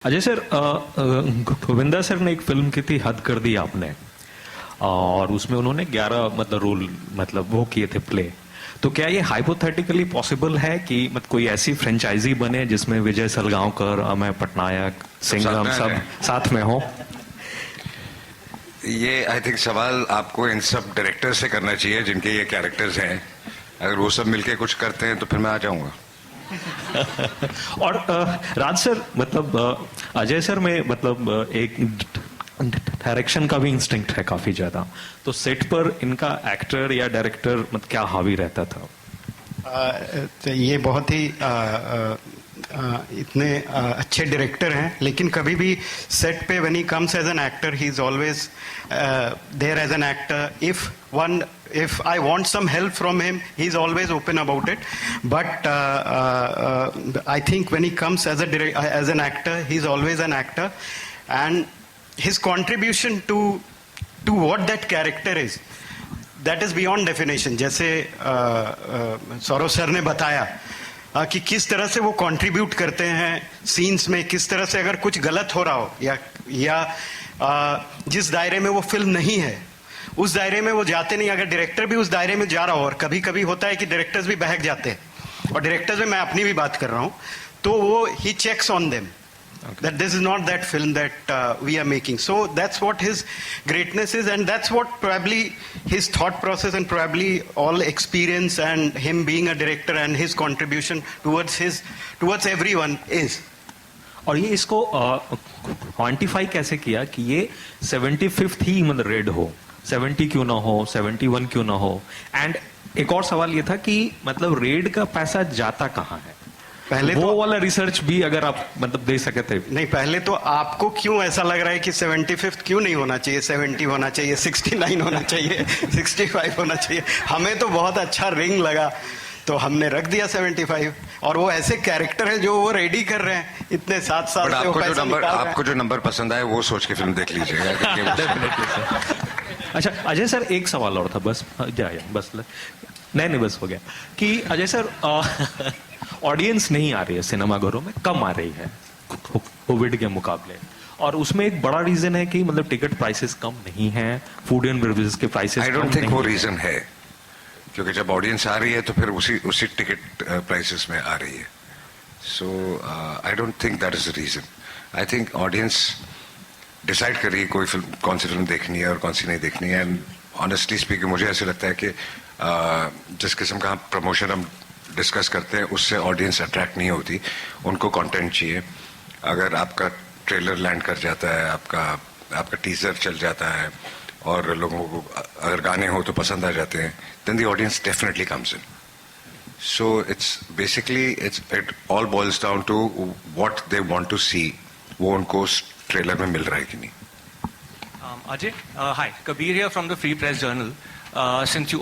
Ajay sir, Govinda sir ने एक film की थी हद कर दी आपने, और उसमें उन्होंने 11 मतलब रोल मतलब वो किए थे प्ले। तो क्या ये हाइपोथेटिकली पॉसिबल है कि मतलब कोई ऐसी फ्रेंचाइजी बने जिसमें विजय सलगांवकर, अमय पटनायक, सिंघम सब साथ में हो? ये आई थिंक सवाल आपको इन सब डायरेक्टर से करना चाहिए जिनके ये कैरेक्टर्स हैं। अगर वो सब मिलके कुछ करते हैं तो फिर मैं आ जाऊंगा। और राज सर, मतलब अजय सर में मतलब एक डायरेक्शन का भी इंस्टिंक्ट है काफी ज्यादा, तो सेट पर इनका एक्टर या डायरेक्टर मतलब क्या हावी रहता था? तो ये बहुत ही इतने अच्छे डायरेक्टर हैं, लेकिन कभी भी सेट पे when he comes as an actor he is always there as an actor. If I want some help from him, he's always open about it. But I think when he comes as an actor, he's always an actor, and his contribution to what that character is, that is beyond definition. जैसे Saurav sir ने बताया कि किस तरह से वो contribute करते हैं सीन्स में, किस तरह से अगर कुछ गलत हो रहा हो या जिस दायरे में वो फिल्म नहीं है उस दायरे में वो जाते नहीं, अगर डायरेक्टर भी उस दायरे में जा रहा हो, और कभी कभी होता है कि डायरेक्टर्स भी बहक जाते हैं, और डायरेक्टर्स में मैं अपनी भी बात कर रहा हूं, तो वो ही checks on them that this is not that film that we are making. So that's what his greatness is, and that's what probably his thought process and probably all experience and him being a director and his contribution towards everyone is. और ये इसको quantify कैसे किया कि ये 75th ही मतलब red हो, 70 क्यों ना हो, 71 क्यों ना हो? एंड एक और सवाल ये था कि मतलब रेड का पैसा जाता कहाँ है? पहले वो तो वाला रिसर्च भी अगर आप मतलब दे सके थे। नहीं, पहले तो आपको क्यों ऐसा लग रहा है कि 75th क्यों नहीं होना चाहिए, 70 होना चाहिए, 69 होना चाहिए, 65 होना चाहिए? हमें तो बहुत अच्छा रिंग लगा तो हमने रख दिया 75, और वो ऐसे कैरेक्टर है जो वो रेडी कर रहे हैं इतने 7 साल से। आपको जो नंबर पसंद आए वो सोच के फिल्म देख लीजिएगा। अच्छा अजय सर, एक सवाल और था बस, बस नहीं बस हो गया कि अजय सर ऑडियंस नहीं आ रही है सिनेमाघरों में, कम आ रही है कोविड के मुकाबले, और उसमें एक बड़ा रीजन है कि मतलब टिकट प्राइसेस कम नहीं है, फूड एंड बेवरेजेस के प्राइसेस आई डोंट थिंक वो रीजन है, क्योंकि जब ऑडियंस आ रही है तो फिर उसी टिकट प्राइसेस में आ रही है। So I don't think that is the reason. I think audience decide कर रही है कोई फिल्म, कौन सी फिल्म देखनी है और कौन सी नहीं देखनी है। एंड ऑनेस्टली स्पीकिंग मुझे ऐसे लगता है कि जिस किस्म का प्रमोशन हम डिस्कस करते हैं उससे ऑडियंस अट्रैक्ट नहीं होती, उनको कंटेंट चाहिए। अगर आपका ट्रेलर लैंड कर जाता है, आपका टीजर चल जाता है और लोगों को अगर गाने हो तो पसंद आ जाते हैं, then the audience definitely comes in. So it's basically it all boils down to what they want to see, वो उनको ट्रेलर में मिल रहा है कि नहीं। Ajay, hi, Kabir here from the Free Press Journal. Since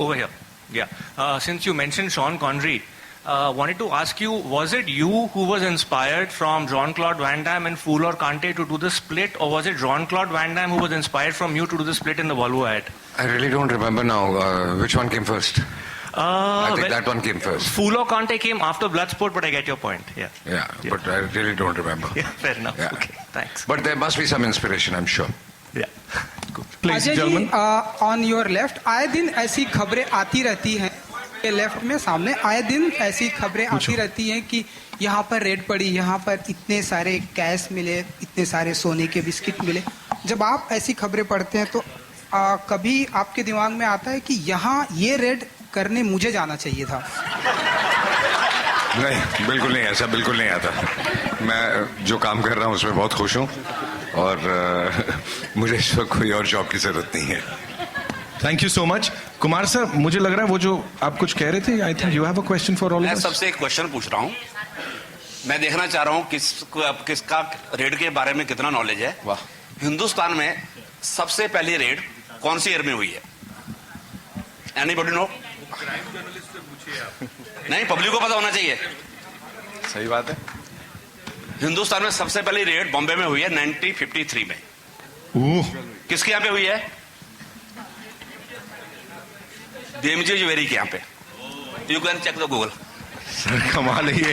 you mentioned Sean Connery, wanted to ask you, was it you who was inspired from Jean-Claude Van Damme in Fool or Kante to do the split, or was it Jean-Claude Van Damme who was inspired from you to do the split in the Volvo ad? I really don't remember now. Which one came first? I think that one came first. Fool or Kante came after Bloodsport, but I get your point. Yeah, but I really don't remember. Yeah, fair enough. Yeah. Okay, thanks. But there must be some inspiration, I'm sure. Yeah. Ajay ji, on your left आए दिन ऐसी खबरें आती रहती हैं, left में सामने आए दिन ऐसी खबरें आती रहती हैं कि यहाँ पर रेड पड़ी, यहाँ पर इतने सारे कैश मिले, इतने सारे सोने के बिस्किट मिले। जब आप ऐसी खबरें पढ़ते हैं तो कभी आपके दिमाग में आता है कि यहाँ ये रेड करने मुझे जाना चाहिए था? नहीं, बिल्कुल नहीं, ऐसा बिल्कुल नहीं आता। मैं जो काम कर रहा हूँ उसमें बहुत खुश हूँ, और मुझे इस वक्त कोई और जॉब की जरूरत नहीं है। Thank you so much. Kumar sir, मुझे लग रहा है वो जो आप कुछ कह रहे थे, I think you have a question for all of us. मैं सबसे एक क्वेश्चन पूछ रहा हूँ, मैं देखना चाह रहा हूँ किसका रेड के बारे में कितना नॉलेज है। वाह। हिंदुस्तान में सबसे पहली रेड कौन सी ईयर में हुई है? Anybody no? नहीं, पब्लिक को पता होना चाहिए। सही बात है। हिंदुस्तान में सबसे पहली रेड बॉम्बे में हुई है 1953 में। किसके यहाँ पे हुई है? देमजी ज्वेलरी के यहाँ पे। You can check the Google. Sir कमाल है ये।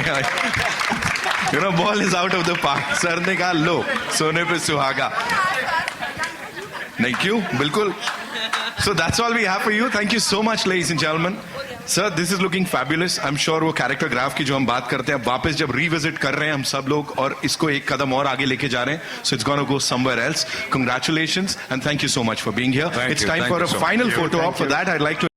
You know ball is out of the park. Sir ने कहा लो सोने पे सुहागा. नहीं क्यों बिल्कुल. So that's all we have for you. Thank you so much, ladies and gentlemen. Sir, this is looking fabulous. I'm sure वो character graph की जो हम बात करते हैं वापस जब revisit कर रहे हैं हम सब लोग और इसको एक कदम और आगे लेके जा रहे हैं. So it's gonna go somewhere else. Congratulations and thank you so much for being here. Thank It's you. time Thank for you a so much. final Thank you. photo op. Thank For you. that, I'd like to